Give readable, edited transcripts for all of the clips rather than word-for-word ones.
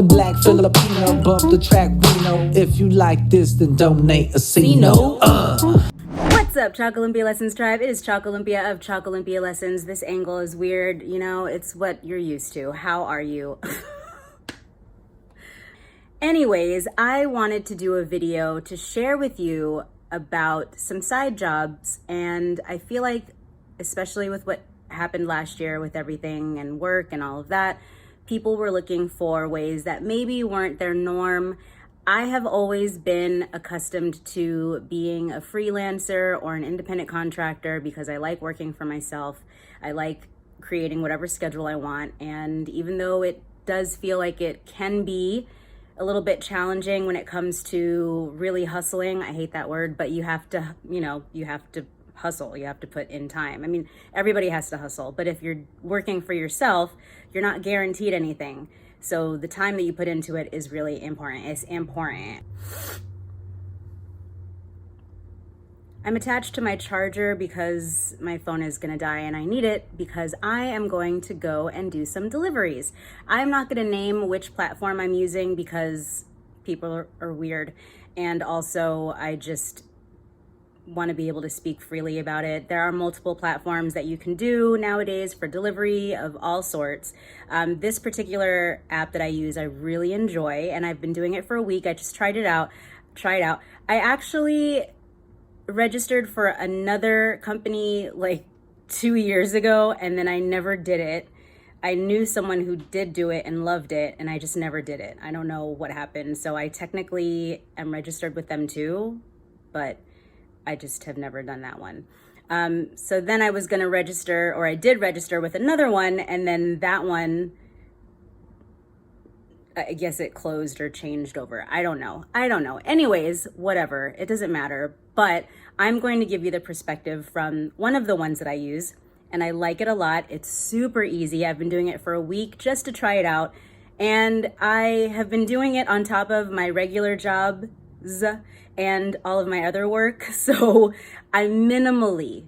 Black Filipino, bump the track Reno. If you like this, then donate a C-No. What's up, ChocoLumpia Lessons tribe? It is ChocoLumpia of ChocoLumpia Lessons. This angle is weird, you know, it's what you're used to. How are you? Anyways, I wanted to do a video to share with you about some side jobs, and I feel like, especially with what happened last year with everything and work and all of that, people were looking for ways that maybe weren't their norm. I have always been accustomed to being a freelancer or an independent contractor because I like working for myself. I like creating whatever schedule I want. And even though it does feel like it can be a little bit challenging when it comes to really hustling, I hate that word, but you have to, you have to hustle. You have to put in time. I mean, everybody has to hustle, but if you're working for yourself, you're not guaranteed anything. So the time that you put into it is really important. It's important. I'm attached to my charger because my phone is gonna die and I need it because I am going to go and do some deliveries. I'm not gonna name which platform I'm using because people are weird. And also I just want to be able to speak freely about it. There are multiple platforms that you can do nowadays for delivery of all sorts. This particular app that I use, I really enjoy, and I've been doing it for a week. I just tried it out. I actually registered for another company like 2 years ago, and then I never did it. I knew someone who did do it and loved it, and I just never did it. I don't know what happened. So I technically am registered with them too, but I just have never done that one. So then I was going to register, or I did register with another one, and then that one, I guess it closed or changed over. I don't know. Anyways, whatever. It doesn't matter. But I'm going to give you the perspective from one of the ones that I use, and I like it a lot. It's super easy. I've been doing it for a week just to try it out, and I have been doing it on top of my regular jobs and all of my other work. So I minimally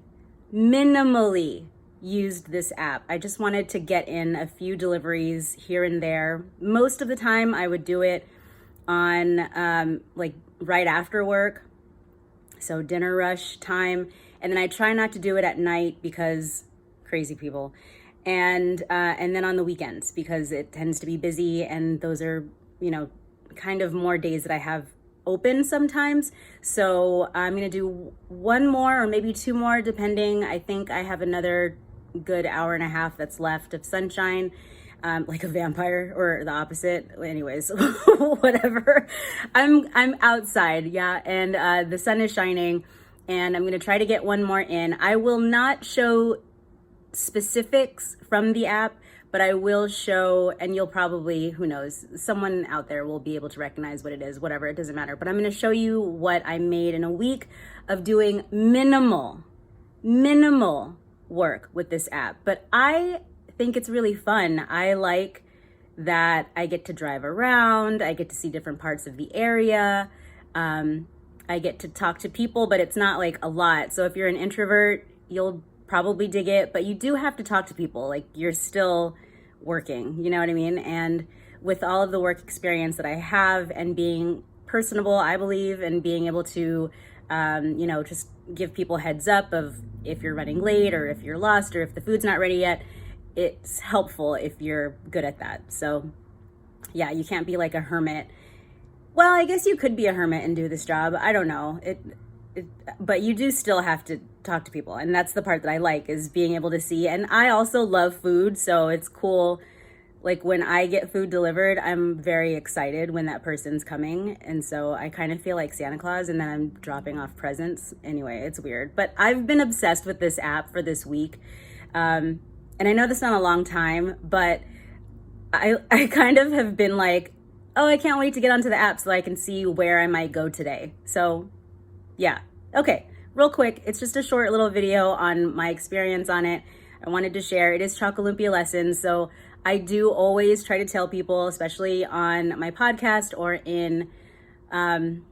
used this app. I just wanted to get in a few deliveries here and there. Most of the time I would do it on like right after work, so dinner rush time, and then I try not to do it at night because crazy people, and then on the weekends because it tends to be busy, and those are, kind of more days that I have open sometimes. So I'm gonna do one more or maybe two more depending. I think I have another good hour and a half that's left of sunshine, like a vampire, or the opposite. Anyways, whatever. I'm outside, yeah, and the sun is shining, and I'm gonna try to get one more in. I will not show specifics from the app, but I will show, and you'll probably, who knows, someone out there will be able to recognize what it is, whatever, it doesn't matter. But I'm gonna show you what I made in a week of doing minimal work with this app. But I think it's really fun. I like that I get to drive around, I get to see different parts of the area, I get to talk to people, but it's not like a lot. So if you're an introvert, you'll probably dig it, but you do have to talk to people. Like, you're still working, you know what I mean? And with all of the work experience that I have and being personable, I believe, and being able to, just give people heads up of if you're running late or if you're lost or if the food's not ready yet, it's helpful if you're good at that. So yeah, you can't be like a hermit. Well, I guess you could be a hermit and do this job. I don't know. But you do still have to talk to people, and that's the part that I like, is being able to see. And I also love food, so it's cool. Like, when I get food delivered, I'm very excited when that person's coming, and so I kind of feel like Santa Claus, and then I'm dropping off presents. Anyway, it's weird, but I've been obsessed with this app for this week, and I know that's not a long time, but I kind of have been like, oh, I can't wait to get onto the app so I can see where I might go today. So yeah, okay, real quick, it's just a short little video on my experience on it. I wanted to share. It is ChocoLumpia Lessons, so I do always try to tell people, especially on my podcast or in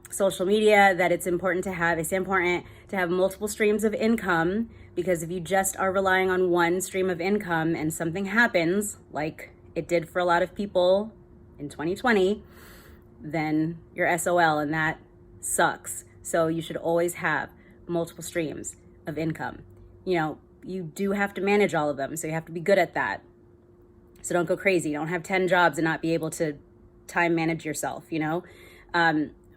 social media, that it's important to have multiple streams of income, because if you just are relying on one stream of income and something happens, like it did for a lot of people in 2020, then you're SOL, and that sucks. So you should always have multiple streams of income. You know, you do have to manage all of them, so you have to be good at that. So don't go crazy. Don't have 10 jobs and not be able to time manage yourself, you know?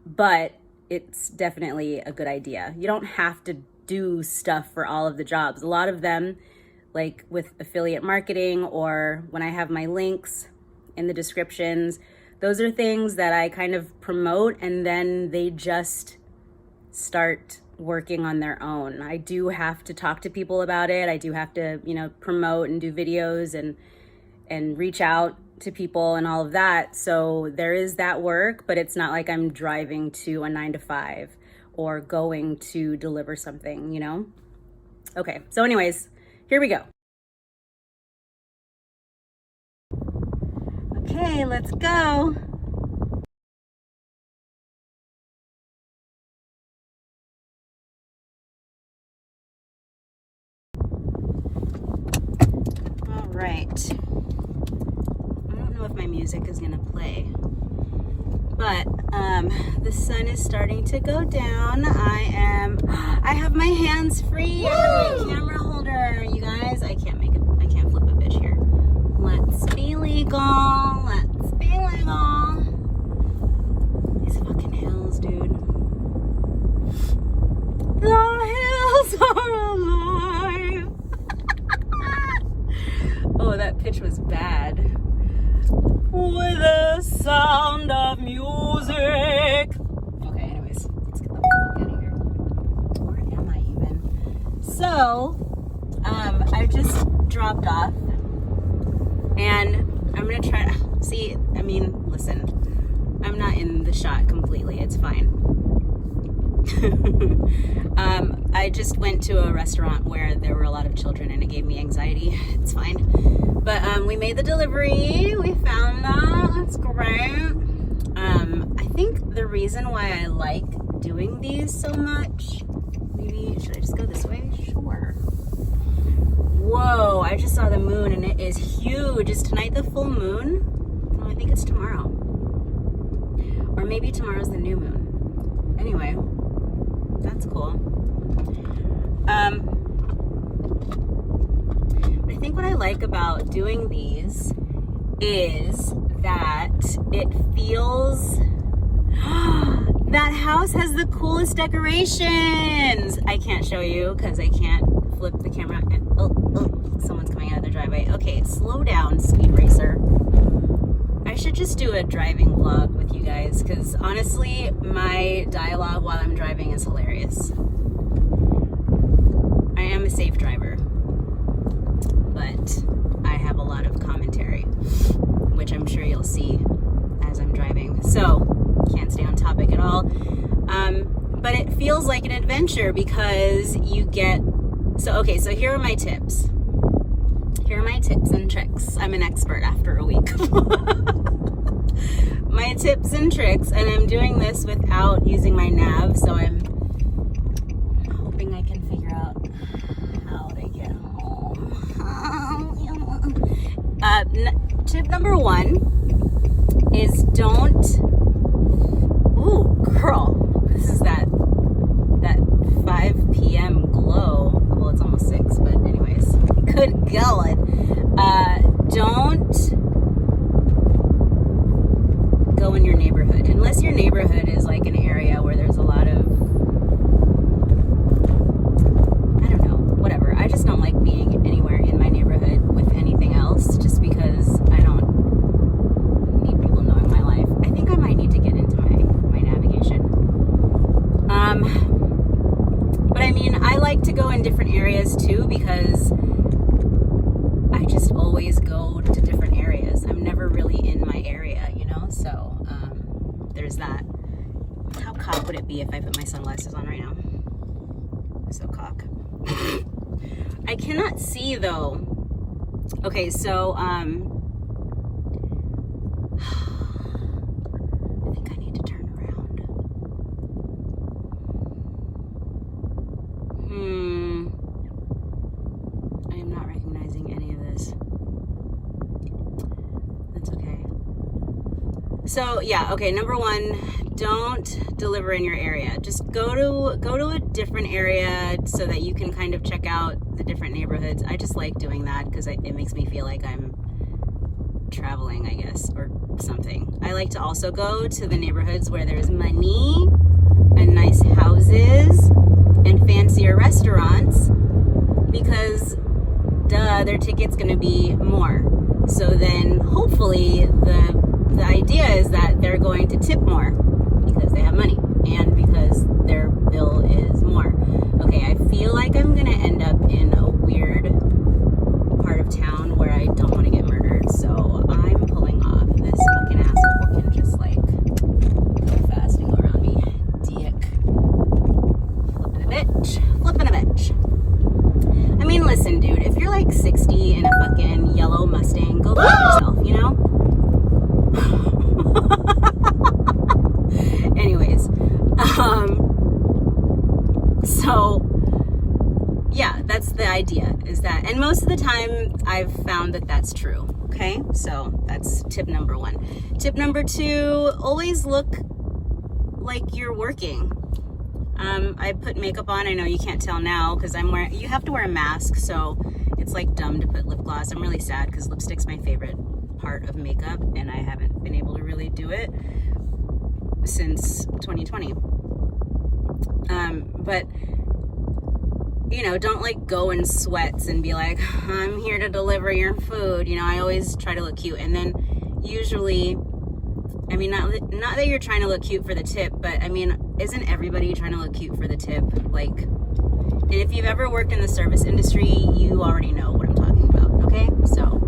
But it's definitely a good idea. You don't have to do stuff for all of the jobs. A lot of them, like with affiliate marketing or when I have my links in the descriptions, those are things that I kind of promote and then they just start working on their own. I do have to talk to people about it. I do have to, you know, promote and do videos and reach out to people and all of that. So there is that work, but it's not like I'm driving to a 9 to 5 or going to deliver something, you know? Okay, so anyways, here we go. Okay, let's go. All right. I don't know if my music is gonna play, but the sun is starting to go down. I have my hands free. I have my camera holder. You guys, I can't flip a bitch here. Let's be legal. Let's be legal. These fucking hills, dude. The hills are alive. Oh, that pitch was bad. With the sound of music. Okay, anyways, let's get the fuck out of here. Where am I even? So, I just dropped off, and I'm gonna try to see. I mean, listen, I'm not in the shot completely. It's fine. I just went to a restaurant where there were a lot of children, and it gave me anxiety. It's fine. But we made the delivery. We found that. That's great. I think the reason why I like doing these so much, maybe, should I just go this way? Sure. Whoa, I just saw the moon and it is huge. Is tonight the full moon? No, I think it's tomorrow. Or maybe tomorrow's the new moon. Anyway, that's cool. I think what I like about doing these is that it feels that house has the coolest decorations. I can't show you because I can't flip the camera and someone's coming out of the driveway. Okay, slow down, speed racer. I should just do a driving vlog with you guys because honestly my dialogue while I'm driving is hilarious. I am a safe driver, but I have a lot of commentary, which I'm sure you'll see as I'm driving. So, can't stay on topic at all. But it feels like an adventure because you get, so here are my tips. Here are my tips and tricks. I'm an expert after a week. My tips and tricks, and I'm doing this without using my nav, so I'm hoping I can figure out how to get home. Tip number 1 is don't, ooh, girl, this is that 5 p.m. glow. Well, it's almost 6, but anyways, good God. Don't go in your neighborhood, unless your neighborhood is like an area where there's a lot of, I don't know, whatever. I just don't like being anywhere in my neighborhood with anything else, just because I don't need people knowing my life. I think I might need to get into my navigation. But I mean, I like to go in different areas too because I just always go to different areas. I'm never really in my area, you know? So, there's that. How cock would it be if I put my sunglasses on right now? So cock. I cannot see though. Okay, so, I think I need to turn around. I am not recognizing any of this. That's okay. So yeah, okay, number one, don't deliver in your area. Just go to a different area so that you can kind of check out the different neighborhoods. I just like doing that because it makes me feel like I'm traveling, I guess, or something. I like to also go to the neighborhoods where there's money and nice houses and fancier restaurants because duh, their ticket's gonna be more. So then hopefully the idea is that they're going to tip more because they have money and because their bill is more. Okay, I feel like I'm gonna end up in a weird part of town where I don't want to get murdered, so I'm pulling off. This fucking asshole can just like go fast and go around me. Dick. Flipping a bitch. I mean, listen, dude, if you're like 60 in a fucking yellow Mustang, go fuck yourself, you know? Anyways, so yeah, that's the idea, is that, and most of the time I've found that that's true. Okay, so that's tip number one. Tip number two, always look like you're working. I put makeup on. I know you can't tell now because you have to wear a mask, so it's like dumb to put lip gloss. I'm really sad because lipstick's my favorite part of makeup and I haven't been able to really do it since 2020. But you know, don't like go in sweats and be like, I'm here to deliver your food. You know, I always try to look cute. And then usually, I mean, not that you're trying to look cute for the tip, but I mean, isn't everybody trying to look cute for the tip? Like, and if you've ever worked in the service industry, you already know what I'm talking about, okay? So,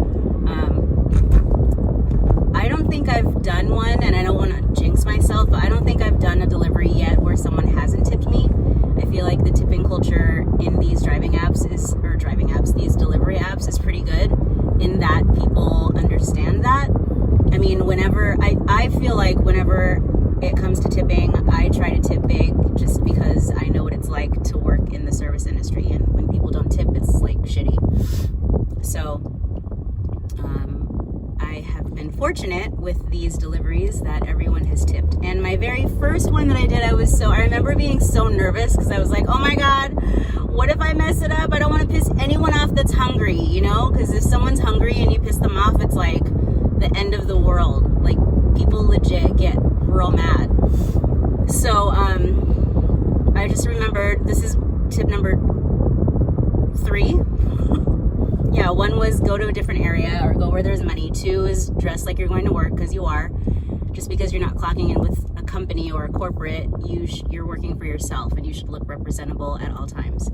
I don't think I've done one, and I don't want to jinx myself, but I don't think I've done a delivery yet where someone hasn't tipped me. I feel like the tipping culture in these these delivery apps is pretty good in that people understand that. I mean, I feel like whenever it comes to tipping, I try to tip big just because I know what it's like to work in the service industry, and when people don't tip, it's like shitty. So, I have been fortunate with these deliveries that everyone has tipped. And my very first one that I did, I remember being so nervous because I was like, oh my God, what if I mess it up? I don't want to piss anyone off that's hungry, you know? Because if someone's hungry and you piss them off, it's like the end of the world. Like, people legit get real mad. So, I just remembered, this is tip number 3. Yeah, 1 was go to a different area or go where there's money. 2 is dress like you're going to work, because you are. Just because you're not clocking in with a company or a corporate, you're working for yourself and you should look representable at all times.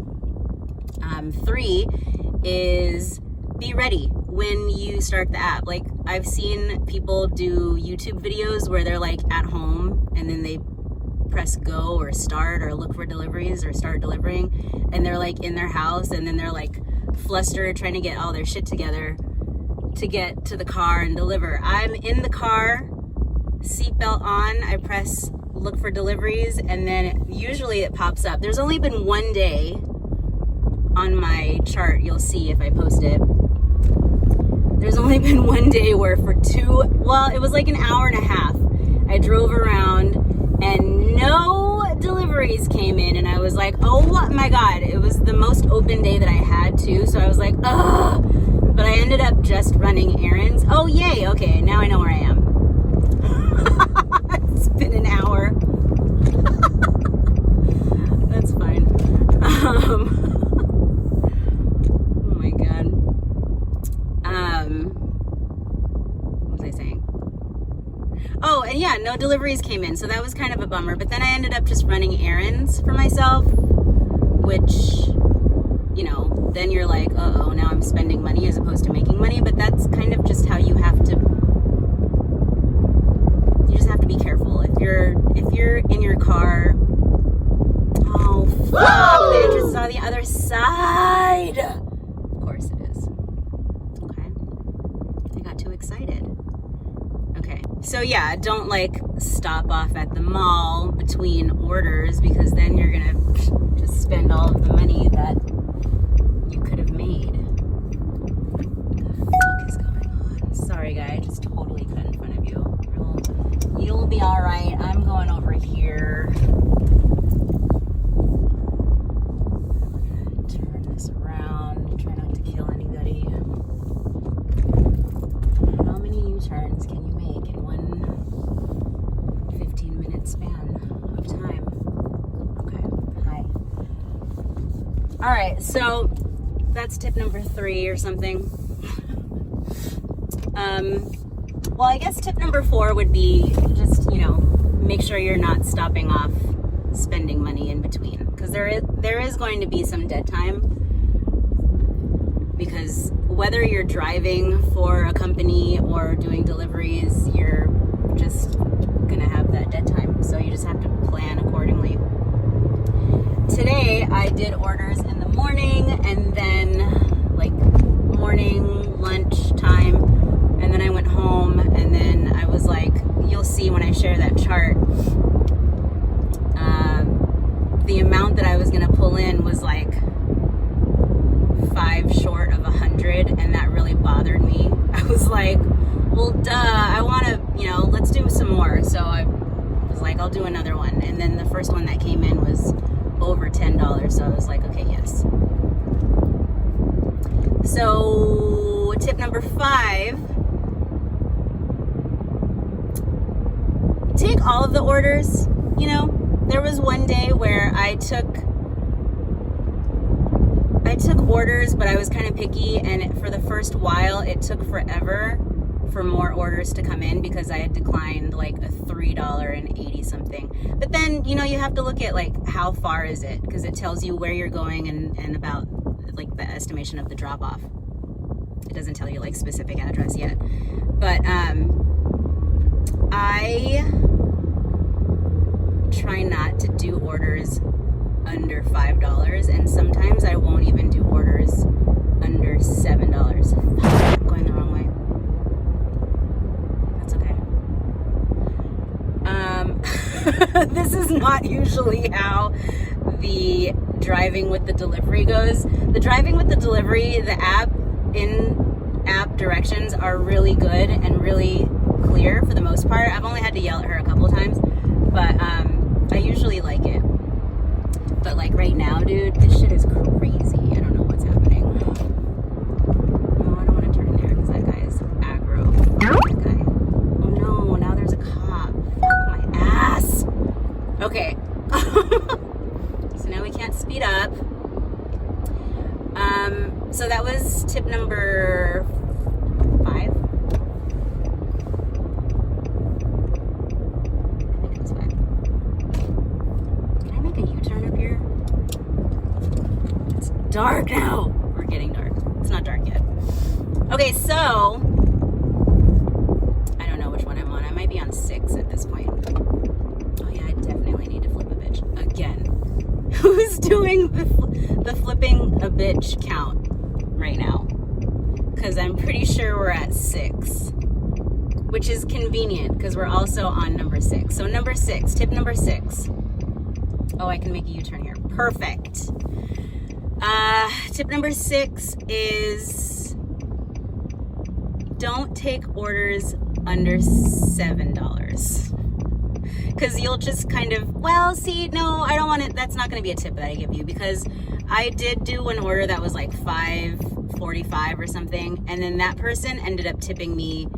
3 is be ready when you start the app. Like, I've seen people do YouTube videos where they're like at home and then they press go or start or look for deliveries or start delivering, and they're like in their house and then they're like flustered trying to get all their shit together to get to the car and deliver. I'm in the car, seatbelt on, I press look for deliveries, and then usually it pops up. There's only been one day on my chart, you'll see if I post it, there's only been one day where for it was like an hour and a half, I drove around and no deliveries came in, and I was like, oh my God, it was the most open day that I had too, so I was like, ugh, but I ended up just running errands. Oh yay, okay, now I know where I am. It's been an hour. That's fine. Oh my God. What was I saying? Oh, and yeah, no deliveries came in, so that was kind of a bummer. But then I ended up just running errands for myself, which, you know, then you're like, uh-oh, now I'm spending money as opposed to making money. But that's kind of just how you just have to be careful. If you're in your car, oh fuck, the entrance is on the other side. Of course it is. Okay. I got too excited. Okay. So yeah, don't like stop off at the mall between orders, because then you're gonna just spend all of the money that you could have made. What the fuck is going on? Sorry, guy, I just totally cut in front of you. Real You'll be all right. I'm going over here. Turn this around. Try not to kill anybody. How many U-turns can you make in one 15-minute span of time? Okay. Hi. All right. So that's tip number 3 or something. Well, I guess tip number 4 would be just, make sure you're not stopping off spending money in between, because there is going to be some dead time, because whether you're driving for a company or doing deliveries, you're just gonna have that dead time, so you just have to plan accordingly. Today I did orders in the morning, and then like morning, lunch time, and then I went home, and then I was like, you'll see when I share that chart, the amount that I was gonna pull in was like 5 short of 100, and that really bothered me. I was like, well, duh, I wanna, let's do some more. So I was like, I'll do another one. And then the first one that came in was over $10. So I was like, okay, yes. So tip number 5, take all of the orders. There was one day where I took orders, but I was kind of picky, and for the first while it took forever for more orders to come in because I had declined like a $3.80 something. But then, you have to look at like how far is it, because it tells you where you're going and about like the estimation of the drop off. It doesn't tell you like specific address yet. But I try not to do orders under $5, and sometimes I won't even do orders under $7. I'm going the wrong way. That's okay. This is not usually how the driving with the delivery goes. The driving with the delivery, the in-app directions are really good and really clear for the most part. I've only had to yell at her a couple of times, but I usually like it. But like right now, dude, this shit is crazy. I don't know what's happening. Oh, I don't want to turn there because that guy is aggro. That guy. Oh no, now there's a cop. Fuck my ass. Okay. So now we can't speed up. So that was tip number 5. I think it was 5. Can I make a U-turn up here? It's dark now. We're getting dark. It's not dark yet. Okay, so I don't know which one I'm on. I might be on 6 at this point. Oh yeah, I definitely need to flip a bitch again. Who's doing the flipping a bitch count right now? Because I'm pretty sure we're at 6, which is convenient because we're also on number 6. So number 6, tip number 6. Oh, I can make a U-turn here. Perfect. Tip number 6 is don't take orders under $7. Because you'll just kind of, well, see, no, I don't want it. That's not going to be a tip that I give you, because I did do an order that was like $5.45 or something, and then that person ended up tipping me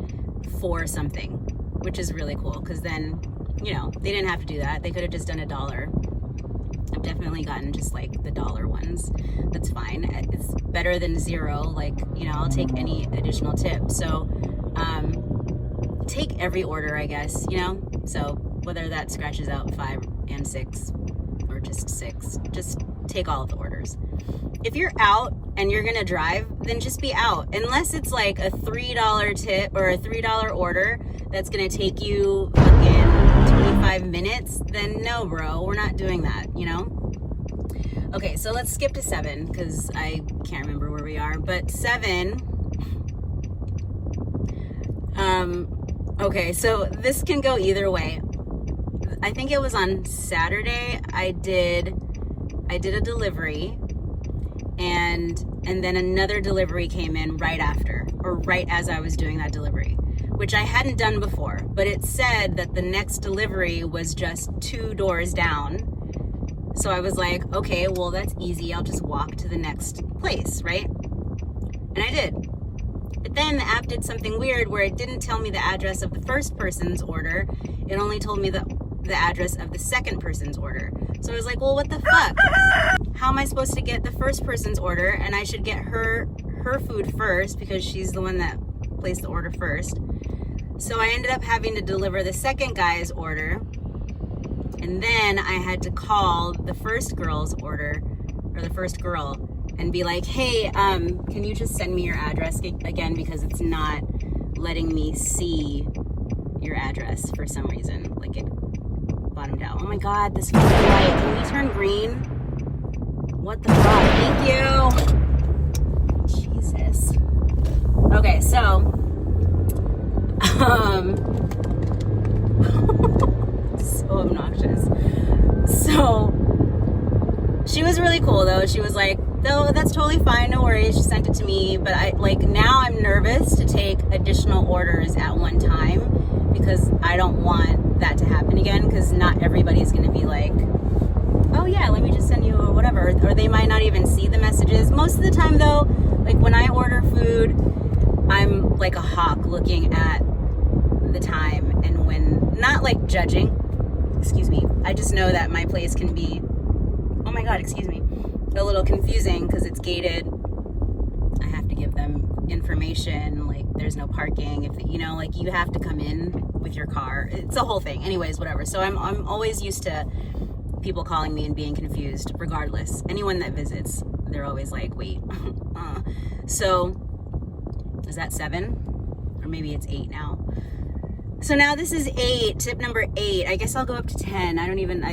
for something, which is really cool, because then, they didn't have to do that. They could have just done $1. I've definitely gotten just like the $1 ones. That's fine. It's better than 0. Like, I'll take any additional tip. So, take every order, I guess, So whether that scratches out 5 and 6 or just 6, just take all of the orders. If you're out and you're gonna drive, then just be out. Unless it's like a $3 tip or a $3 order that's gonna take you fucking 25 minutes, then no, bro, we're not doing that, Okay, so let's skip to 7 because I can't remember where we are. But 7, okay, so this can go either way. I think it was on Saturday I did a delivery, and then another delivery came in right after, or right as I was doing that delivery. which I hadn't done before, but it said that the next delivery was just 2 doors down. So I was like, okay, well, that's easy. I'll just walk to the next place, right? And I did. But then the app did something weird where it didn't tell me the address of the first person's order. It only told me the address of the second person's order. So I was like, well, what the fuck? How am I supposed to get the first person's order? And I should get her food first because she's the one that placed the order first. So I ended up having to deliver the second guy's order. And then I had to call the first girl's order, or the first girl, and be like, hey, can you just send me your address again, because it's not letting me see your address for some reason. Like, it bottomed out. Oh my God, this fucking light. Can we turn green? What the fuck? Thank you. Jesus. Okay, so, so obnoxious. So, she was really cool though. She was like, no, that's totally fine, no worries. She sent it to me, but now I'm nervous to take additional orders at one time because I don't want that to happen again, because not everybody's gonna be like, oh yeah, let me just send you whatever, or they might not even see the messages. Most of the time though, like when I order food, I'm like a hawk looking at the time, and when, not like judging, excuse me, I just know that my place can be, oh my God, excuse me, a little confusing because it's gated. I have to give them information, like there's no parking, if like you have to come in with your car. It's a whole thing. Anyways, whatever. So I'm always used to people calling me and being confused regardless. Anyone that visits, they're always like, wait. So is that 7? Or maybe it's 8 now. So now this is 8, tip number 8. I guess I'll go up to 10.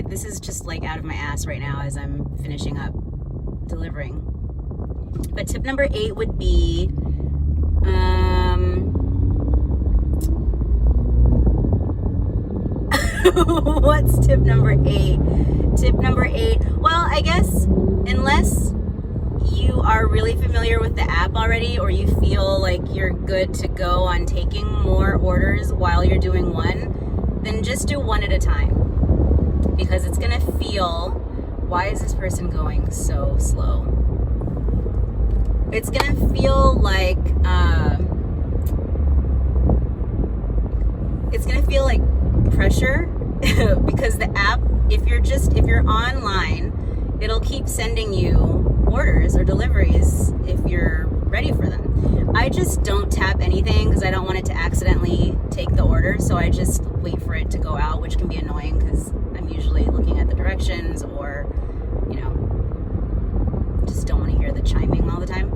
This is just like out of my ass right now as I'm finishing up delivering. But tip number 8 would be, what's tip number 8? Tip number 8, well, I guess unless you are really familiar with the app already, or you feel like you're good to go on taking more orders while you're doing one, then just do one at a time, because it's gonna feel, why is this person going so slow? It's gonna feel like pressure because the app, if you're online, it'll keep sending you orders or deliveries if you're ready for them. I just don't tap anything because I don't want it to accidentally take the order, so I just wait for it to go out, which can be annoying because I'm usually looking at the directions, or just don't want to hear the chiming all the time.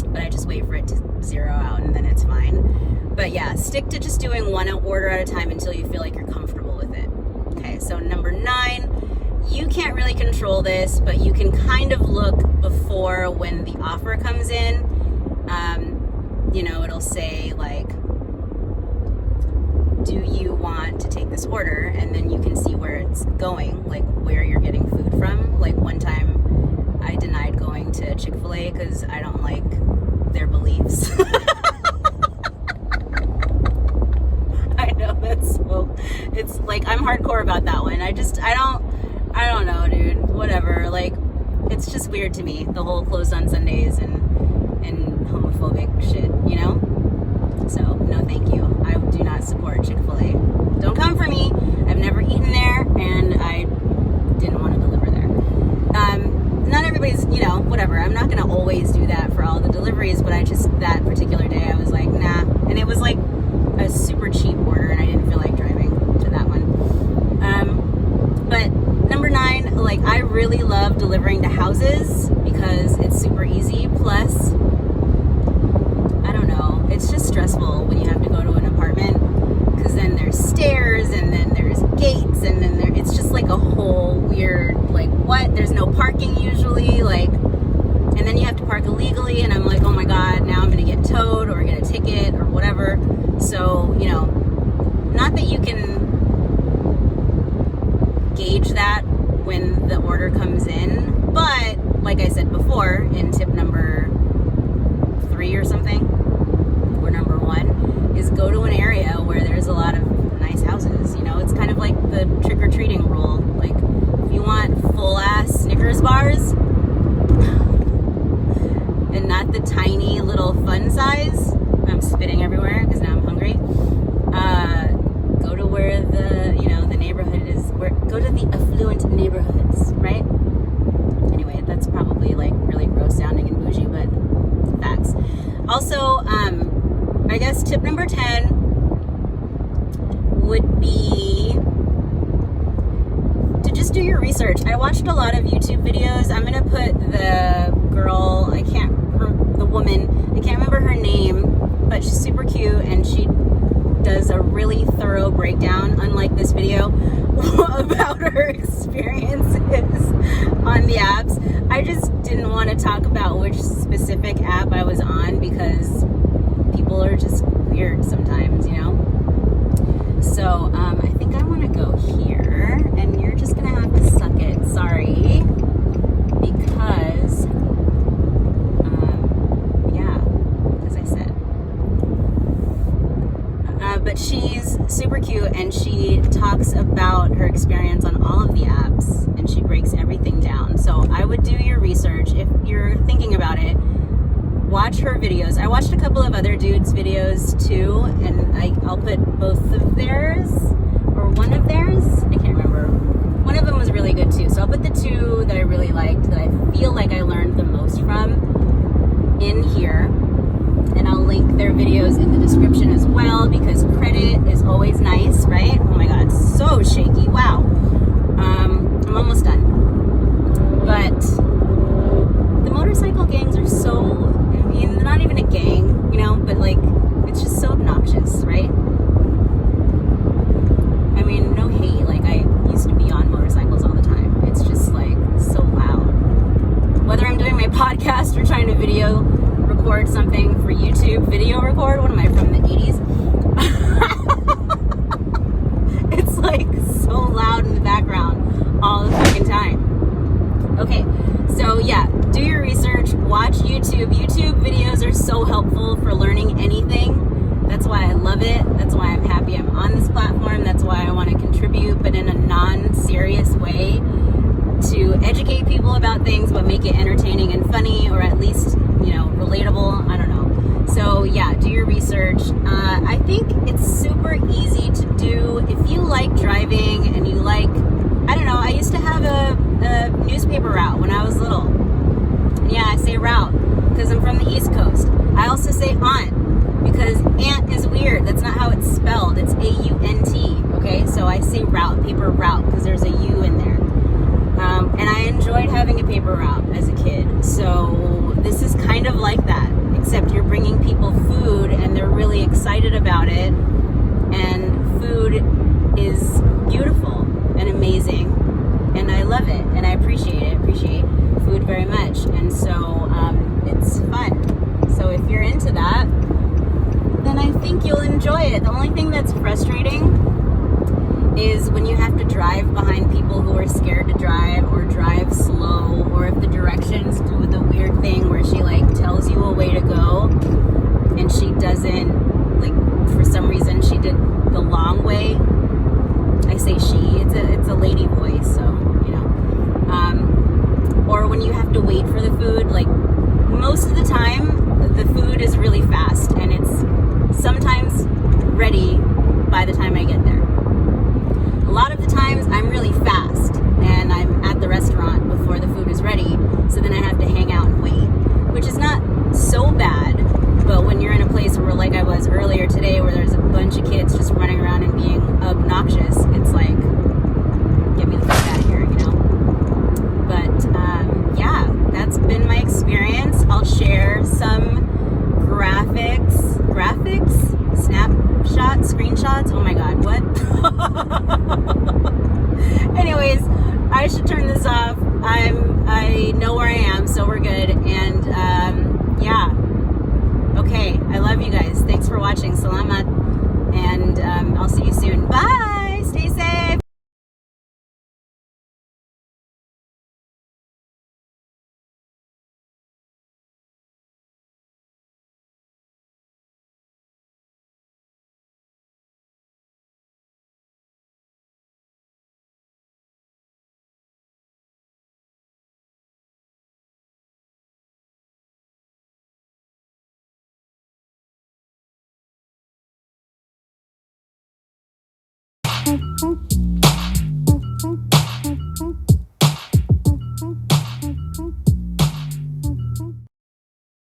But I just wait for it to zero out and then it's fine. But yeah, stick to just doing one order at a time until you feel like you're comfortable with it. Okay, so number 9, you can't really control this, but you can kind of look before when the offer comes in. It'll say like, do you want to take this order? And then you can see where it's going, like where you're getting food from. Like one time I denied going to Chick-fil-A because I don't like their beliefs. I know, it's like, I'm hardcore about that one. I don't know, dude, whatever. Like, it's just weird to me, the whole closed on Sundays and homophobic shit, So, no thank you. I do not support Chick-fil-A. Don't come for me. I've never eaten there, and I didn't want to deliver there. Not everybody's, whatever. I'm not going to always do that for all the deliveries, but that particular day, I was like, nah. And it was like a super cheap order, and I didn't feel like driving to that one. But number 9, like, I really love delivering to houses because it's super easy. Plus, I don't know, it's just stressful when you have to go to an apartment, because then there's stairs and then there's gates and then it's just like a whole weird, like, what? There's no parking usually, like, and then you have to park illegally, and I'm like, oh my God, now I'm gonna get towed or get a ticket or whatever. So, not that you can gauge that when the order comes in, but like I said before in tip number 3 or something, or number 1, is go to an area where there's a lot of nice houses. You know, it's kind of like the trick-or-treating rule. Like, if you want full-ass Snickers bars and not the tiny little fun size, I'm spitting everywhere because now I'm hungry. Go to where the neighborhood is. Go to the affluent neighborhoods, right? Anyway, that's probably like really gross sounding and bougie, but facts. Also, I guess tip number 10 would be to just do your research. I watched a lot of YouTube videos. I'm gonna put the girl, the woman, I can't remember her name, but she's super cute and she does a really thorough breakdown, unlike this video, about her experiences on the apps. I just didn't want to talk about which specific app I was on because people are just weird sometimes, you know? So I think I want to go here, and you're just gonna have to suck it. Sorry, because as I said. But she's super cute, and she talks about her experience on all of the apps, and she breaks everything down. So I would do your research if you're thinking about it. Watch her videos. I watched a couple of other dudes' videos too, and I'll put both of theirs, or one of theirs, I can't remember. One of them was really good too. So I'll put the two that I really liked, that I feel like I learned the most from, in here. And I'll link their videos in the description as well, because credit is always nice, right? Oh my god, so shaky. Wow. I'm almost done. But the motorcycle gangs are so, I mean, they're not even a gang, you know, but like, it's just so obnoxious, right? I mean, no hate, like I used to be on motorcycles all the time. It's just like so loud. Whether I'm doing my podcast or trying to video record something for YouTube, video record, what am I, from the 80s? It's like so loud in the background all the fucking time. Okay, so yeah, do your research, watch YouTube. YouTube videos are so helpful for learning anything. That's why I love it. That's why I'm happy I'm on this platform. That's why I want to contribute, but in a non-serious way, to educate people about things, but make it entertaining and funny, or at least, you know, relatable. I don't know. So yeah, do your research. I think it's super easy to do if you like driving and you like, I don't know, I used to have a newspaper route when I was little. And yeah, I say route because I'm from the East Coast. I also say aunt because aunt is weird. That's not how it's spelled. It's A-U-N-T, okay? So I say route, paper route, because there's a U in there. And I enjoyed having a paper route as a kid. So this is kind of like that, except you're bringing people food and they're really excited about it. And food is beautiful and amazing. And I love it and I appreciate it. I appreciate food very much. And so it's fun. So if you're into that, then I think you'll enjoy it. The only thing that's frustrating is when you have to drive behind people who are scared to drive, or drive slow, or if the directions do the weird thing where she like tells you a way to go and she doesn't, like, for some reason she did the long way. I say she, it's a lady voice, so you know. Or when you have to wait for the food, like most of the time the food is really fast and it's sometimes ready by the time I get there. A lot of the times I'm really fast and I'm at the restaurant before the food is ready, so then I have to hang out and wait, which is not so bad. But when you're in a place where, like I was earlier today, where there's a bunch of kids just running around and being obnoxious, it's like, get me the fuck out of here, you know? But yeah, that's been my experience. I'll share some snapshots, screenshots, oh my god, what? Anyways, I should turn this off. I know where I am, so we're good. And yeah, okay, I love you guys. Thanks for watching. Salamat, and I'll see you soon. Bye. Stay safe.